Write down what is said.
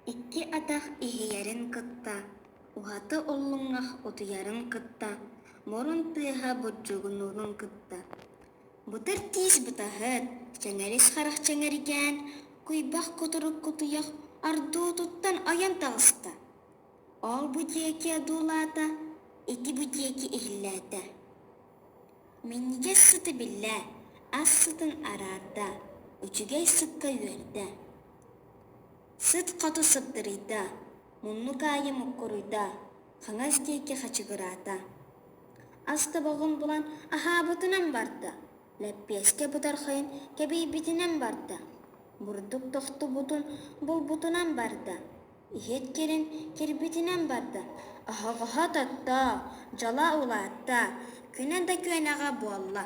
Икки атах иһиярын кытта, ухаты оллуҥах утуярын кытта, морун тыаһа боджугунурун кытта. Бутыр тиис бутаһыт, чэҥэрис харах чэҥэрикээн, куйбах кутурук кутуях ардуутуттан аян таҕыста. Ол бутиэки адуулаата, ити бутиэки иһиллээtä. Минниге сыты биллээ, ас сытын араарда, үчүгэй сытка үөрдэ. Сыт қоту сыптырыйда, мунну кайы муккуруйда, хаңас кейке хачыгыраата. Аста боғын булан ахаабытынан барда, ләппеске бутархайын кебейбитинен барда. Бурдук тохту бутун бұл бутунан барда, ихет керин кербитинен барда. Ахағаха татта, жала улаатта, күнен да күйенеға буалла.